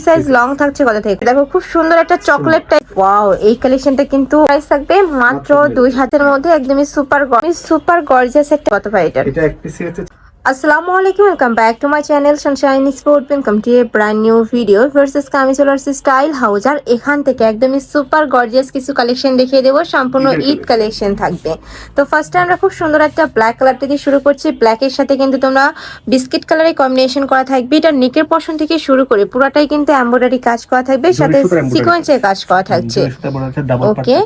Size long থাকছে কত থেকে? দেখো খুব সুন্দর একটা চকলেট টাইপ। ওয়াও, এই কালেকশনটা কিন্তু প্রাইস থাকবে মাত্র 2000 এর মধ্যে, একদমই সুপার গর্জিয়াস একটা। কত ভাই এটা? এটা এক পিসি আছে। আসসালামু আলাইকুম, welcome back to my channel sunshine sport. Welcome to a brand new video versus কামিজুলার স্টাইল হাউস। আর এখান থেকে একদমই সুপার গর্জিয়াস কিছু কালেকশন দেখিয়ে দেবো, সম্পূর্ণ ঈদ কালেকশন থাকবে। তো ফার্স্টে আমরা খুব সুন্দর একটা ব্ল্যাক কালারটা দিয়ে শুরু করছি। ব্ল্যাকের সাথে কিন্তু তোমরা বিস্কিট কালারে কম্বিনেশন করা থাকবে। এটা নেকের পশন থেকে শুরু করে পুরাটাই কিন্তু এমব্রয়ডারি কাজ করা থাকবে, সাথে সিকোয়েন্সের কাজ করা থাকছে। ওকে,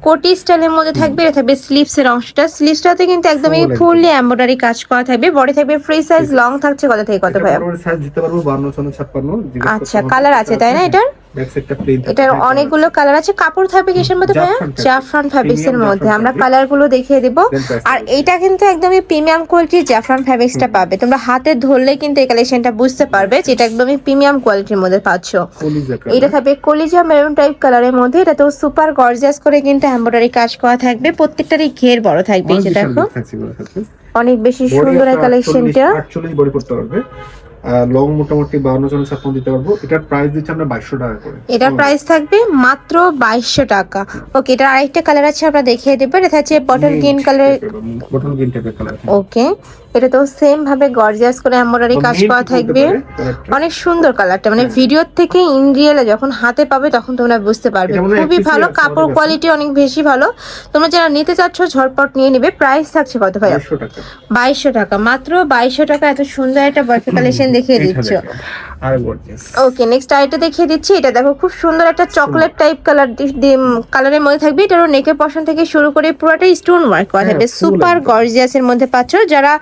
কোটি স্টাইলের মধ্যে থাকবে। এটা থাকবে স্লিভস এর অংশটা, স্লিভসটাতে কিন্তু একদমই ফুললি এমব্রয়ডারি কাজ করা থাকবে। বডি থাকবে ফ্রি সাইজ, লং থাকছে কত থেকে কত ভাই? সাইজ দিতে পারবো 52 56। আচ্ছা, কালার আছে তাই না? এটার অনেকগুলো কালার আছে। কাপড় থাকবে কিসের মধ্যে ভাইয়া? জাফরান ফ্যাব্রিক্সের মধ্যে। আমরা কালার গুলো দেখিয়ে দিব। আর এটা কিন্তু একদমই প্রিমিয়াম কোয়ালিটির জাফরান ফ্যাব্রিক্সটা পাবে। তোমরা হাতে ধরলে কিন্তু এই কালেকশনটা বুঝতে পারবে যে এটা একদমই প্রিমিয়াম কোয়ালিটির মধ্যে পাচ্ছো। এটা থাকবে কলিজা মেরুন টাইপ কালারের মধ্যে। এটা তো সুপার গর্জিয়াস করে কিন্তু এমব্রয়ডারি কাজ করা থাকবে। প্রত্যেকটারই ঘের বড় থাকবে। এই যে দেখো অনেক বেশি সুন্দর এই কালেকশনটা। 48 বডি করতে পারবে। লং মোটামুটি 52 56 দিতে পারবো। এটার প্রাইস দিচ্ছি আমরা 2200 টাকা করে। এটার প্রাইস থাকবে মাত্র 2200 টাকা। ওকে, এটা আরেকটা কালার আছে, আমরা দেখিয়ে দেব। এটা হচ্ছে bottle green colour. Bottle green টাইপের কালার। ওকে, এটা তো সেম ভাবে গর্জিয়াস করে এমব্রয়ডারি কাজ করা থাকবে। অনেক সুন্দর কালারটা, মানে ভিডিওর থেকে ইন রিয়েলে যখন হাতে পাবে তখন তোমরা বুঝতে পারবে। খুবই ভালো, কাপড় কোয়ালিটি অনেক বেশি ভালো। তোমরা যারা নিতে চাচ্ছ ঝটপট নিয়ে নিবে। প্রাইস থাকছে কত ভাই? 2200 টাকা, মাত্র 2200 টাকা। এত সুন্দর একটা বার্থডে কালেকশন দেখিয়ে দিচ্ছ। ওকে, নেক্সট আইটা দেখিয়ে দিচ্ছি। এটা দেখো খুব সুন্দর একটা চকলেট টাইপ কালারের মধ্যে থাকবে। এটারও নেকের পশন থেকে শুরু করে পুরোটাই স্টোন ওয়ার্ক করা থাকবে। সুপার গর্জিয়াস এর মধ্যে পাচ্ছ। যারা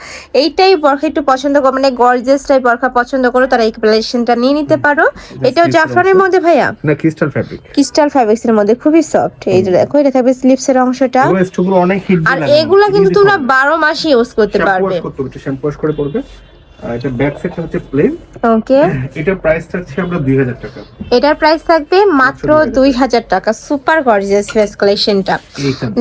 এই টাইপ বরখা একটু পছন্দ করো, মানে গর্জিয়াস টাইপ বরখা পছন্দ করো, তারা এই কালেকশনটা নিয়ে নিতে পারো। এটাও জাফরানের মধ্যে ভাইয়া, না ক্রিস্টাল ফ্যাব্রিক। ক্রিস্টাল ফ্যাব্রিক্স এর মধ্যে খুবই সফট। এই যে দেখো, এটা থাকবে স্লিভস এর অংশটা। আর এগুলা কিন্তু তোমরা 12 মাস ইউজ করতে পারবে। শ্যাম্পু ওয়াশ করে পড়বে। এটা ব্যাক সাইড হচ্ছে প্লেন। ওকে, এটার প্রাইস থাকছে আমরা 2000 টাকা। এটার প্রাইস থাকবে মাত্র 2000 টাকা। সুপার গর্জিয়াস ফেস কালেকশনটা।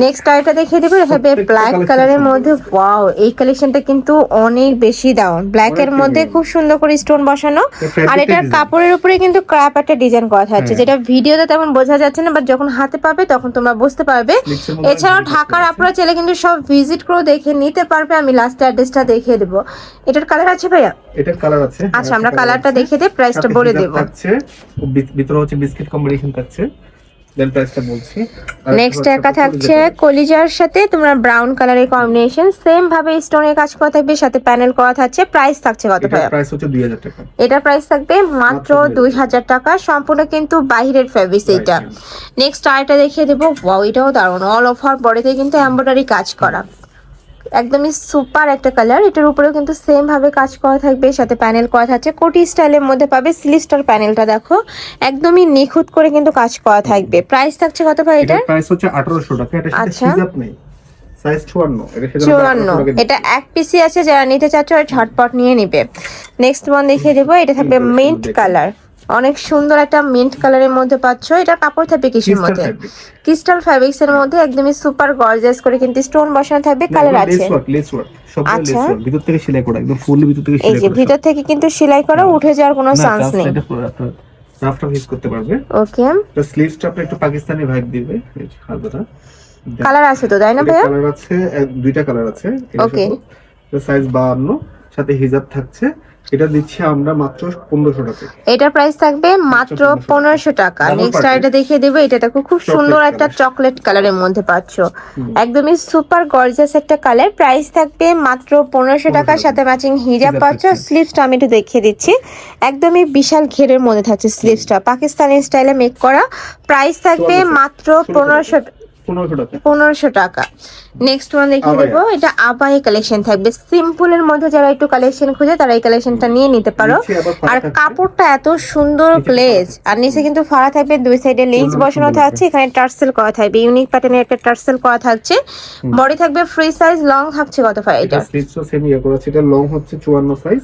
নেক্সট আইটা দেখিয়ে দেব। এটা হবে ব্ল্যাক কালারের মধ্যে। ওয়াও, এই কালেকশনটা কিন্তু অনেক বেশি দারুন। ব্ল্যাক এর মধ্যে খুব সুন্দর করে স্টোন বসানো। আর এটার কাপড়ের উপরে কিন্তু ক্র্যাপ একটা ডিজাইন করা থাকছে, যেটা ভিডিওতে তেমন বোঝা যাচ্ছে না, বাট যখন হাতে পাবে তখন তোমরা বুঝতে পারবে। এছাড়াও ঢাকার আপনারা চাইলে কিন্তু সব ভিজিট করে দেখে নিতে পারবে। আমি লাস্ট অ্যাড্রেসটা দেখিয়ে দেব। এটার কালার আছে ভাইয়া? এটার কালার আছে। আচ্ছা, আমরা কালারটা দেখিয়ে দেব, প্রাইসটা বলে দেব। ভিতরে হচ্ছে বিস্কিট কম্বিনেশন থাকছে। দেন প্রাইসটা বলছি। নেক্সট একটা থাকছে কলিজার সাথে তোমরা ব্রাউন কালারের কম্বিনেশন, সেম ভাবে স্টোনের কাজ করা থাকবে, সাথে প্যানেল করা থাকছে। প্রাইস থাকছে কত ভাই? প্রাইস হচ্ছে 2000 টাকা। এটা প্রাইস থাকবে মাত্র 2000 টাকা। সম্পূর্ণ কিন্তু বাইরের ফেব্রিক্স এটা। নেক্সট আইটা দেখিয়ে দেব। ওয়াও, এটাও দারুণ। অল ওভার বডিতে কিন্তু এমব্রয়ডারি কাজ করা, একদমই সুপার একটা কালার। এটার উপরেও কিন্তু সেম ভাবে কাজ করা থাকবে, সাথে প্যানেল করা থাকছে। কোটি স্টাইলের মধ্যে পাবে। স্লিভসটার প্যানেলটা দেখো একদমই নিখুঁত করে কিন্তু কাজ করা থাকবে। প্রাইস থাকছে কত ভাই এটার? প্রাইস হচ্ছে 1800 টাকা। এটা সাথে হিজাব নেই, সাইজ 54। এটা এক পিসি আছে, যারা নিতে চাচ্ছ ঝটপট নিয়ে নিবে। নেক্সট ওয়ান দেখিয়ে দেবো। এটা থাকবে মিন্ট কালার, অনেক সুন্দর একটা মিন্ট কালারের মধ্যে পাচ্ছ। এটা কাপড় থাকবে কিসের মধ্যে? ক্রিস্টাল ফ্যাব্রিক্স এর মধ্যে, একদমই সুপার গর্জিয়াস করে কিন্তু স্টোন বসানো থাকবে। কালার আছে। আচ্ছা, ভিতর থেকে সেলাই করা, একদম ফুল ভিতর থেকে সেলাই করা। এই যে ভিতর থেকে কিন্তু সেলাই করা, উঠে যাওয়ার কোনো চান্স নেই। রাফটা ইউজ করতে পারবে। ওকে, তো স্লিভসটা আপনি একটু পাকিস্তানি ভাইব দিবে। এই যে হালকা কালার আছে তো তাই না ভাইয়া? কালার আছে, দুইটা কালার আছে। ওকে, সাইজ 52, সাথে হিজাব থাকছে। এটা দিচ্ছি আমরা মাত্র 1500 টাকা। এটা প্রাইস থাকবে মাত্র 1500 টাকা। নেক্সট আইটা দেখিয়ে দেব। এটা দেখো খুব সুন্দর একটা চকলেট কালারের মধ্যে পাচ্ছ, একদমই সুপার গর্জিয়াস একটা কালার। প্রাইস থাকবে মাত্র 1500 টাকা, সাথে ম্যাচিং হিজাব পাচ্ছ। স্লিভসটা আমি একটু দেখিয়ে দিচ্ছি, একদমই বিশাল ঘেরের মধ্যে থাকছে স্লিভসটা, পাকিস্তানি স্টাইলে মেক করা। প্রাইস থাকবে মাত্র 1500 টাকা। নেক্সট ওয়ান দেখিয়ে দেবো। এটা আবাই কালেকশন থাকবে, সিম্পলের মধ্যে যারা একটু কালেকশন খুঁজে তারা এই কালেকশনটা নিয়ে নিতে পারো। আর কাপড়টা এত সুন্দর গ্লেজ, আর নিচে কিন্তু ফাড়া থাকবে, দুই সাইডে লেস বসানো থাকছে। এখানে টার্সেল করা থাকবে, ইউনিক প্যাটার্নের একটা টার্সেল করা থাকছে। বডি থাকবে ফ্রি সাইজ, লং থাকছে কত ভাই এটা? স্লিভসও সেম ইয়া করা আছে। এটা লং হচ্ছে 54 সাইজ।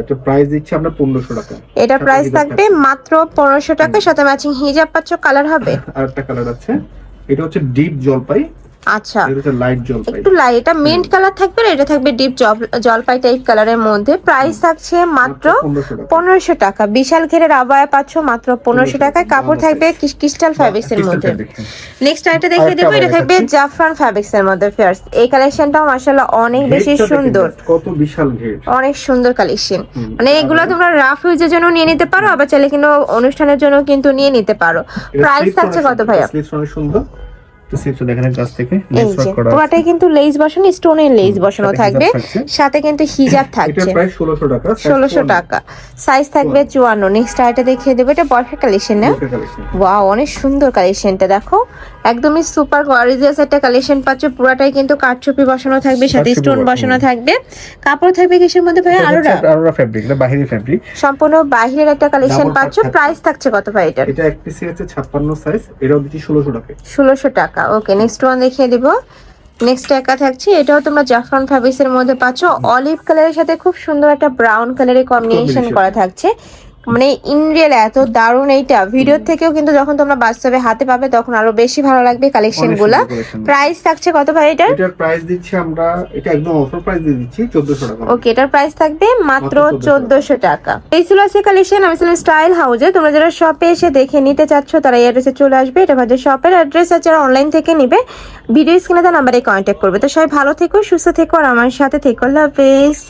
এটা প্রাইস দিচ্ছি আমরা 1500 টাকা। এটা প্রাইস থাকবে মাত্র 1500 টাকা, সাথে ম্যাচিং হিজাব পাচ্ছ। কালার হবে আর একটা কালার আছে, এটা হচ্ছে ডিপ জলপাই। আচ্ছা, এটা হচ্ছে লাইট জলপাই। একটু লাইট, এটা মিন্ট কালার থাকবে আর এটা থাকবে ডিপ জলপাই টাইপ কালারের মধ্যে। প্রাইস থাকছে মাত্র 1500 টাকা। বিশাল ঘেরের আবায়া পাচ্ছ মাত্র 1500 টাকায়। কাপড় থাকবে ক্রিস্টাল ফ্যাব্রিক্স এর মধ্যে। নেক্সট আইটা দেখিয়ে দেবো, এটা থাকবে জাফরান ফ্যাব্রিক্স এর মধ্যে। ফিয়ার্স, এই কালেকশনটাও মাশাআল্লাহ অনেক বেশি সুন্দর, কত বিশাল ঘের, অনেক সুন্দর কালেকশন। মানে এগুলো তোমরা রাফ ইউজের জন্য নিয়ে নিতে পারো, আবার চাইলে কিন্তু অনুষ্ঠানের জন্য কিন্তু নিয়ে নিতে পারো। প্রাইস থাকছে কত ভাইয়া? স্লিভস অনেক সুন্দর, স্লিভস দেখেন কাছ থেকে এই যে পুরোটাই কিন্তু লেস বসানো, স্টোনের লেস বসানো থাকবে, সাথে কিন্তু হিজাব থাকছে। এটা প্রাইস 1600 টাকা। 1600 টাকা, সাইজ থাকবে 54। নেক্সট আইটা দেখিয়ে দেবো, এটা বরফের কালেকশন না? ওয়াও, অনেক সুন্দর কালেকশনটা দেখো, একদমই সুপার গর্জিয়াস একটা কালেকশন পাচ্ছ। পুরোটাই কিন্তু কাটচুপি বসানো থাকবে, সাথে স্টোন বসানো থাকবে। কাপড় থাকবে কিসের মধ্যে ভাই? আরোরা ফ্যাব্রিক, এটা বাহিরের ফ্যাব্রিক, সম্পূর্ণ বাহিরের একটা কালেকশন পাচ্ছ। প্রাইস থাকছে কত ভাই এটা? এটা এক পিসে আছে 56 সাইজ, এটাও দিচ্ছি 1600 টাকা। 1600 টাকা। ওকে, নেক্সট ওয়ান দেখিয়ে দিব। নেক্সট একা থাকছে, এটাও তোমরা জাফরান ফ্যাব্রিক্স এর মধ্যে পাচ্ছ। অলিভ কালারের সাথে খুব সুন্দর একটা ব্রাউন কালারের কম্বিনেশন করা থাকছে। মানে ইন রিয়েল এত দারুণ এইটা, ভিডিও থেকেও কিন্তু যখন তোমরা বাস্তবে হাতে পাবে তখন আরো বেশি ভালো লাগবে কালেকশন গুলা। প্রাইস থাকছে কত ভাই এটা? এটার প্রাইস দিচ্ছি আমরা, এটা একদম অফার প্রাইস দিয়ে দিচ্ছি 1400 টাকা। ওকে, এটার প্রাইস থাকবে মাত্র 1400 টাকা। এই ছিল আজকে কালেকশন। আমি ছিলাম স্টাইল হাউজে। তোমরা যারা শপে এসে দেখে নিতে চাচ্ছ তারা এই অ্যাড্রেসে চলে আসবে। এটা ভাদের শপের অ্যাড্রেস, আর যারা অনলাইন থেকে নিবে ভিডিও স্ক্রিনে দেওয়া নাম্বারে কন্ট্যাক্ট করবে। তো সবাই ভালো থেকো, সুস্থ থেকো, আর আমার সাথে থেকো। আল্লাহ হাফেজ।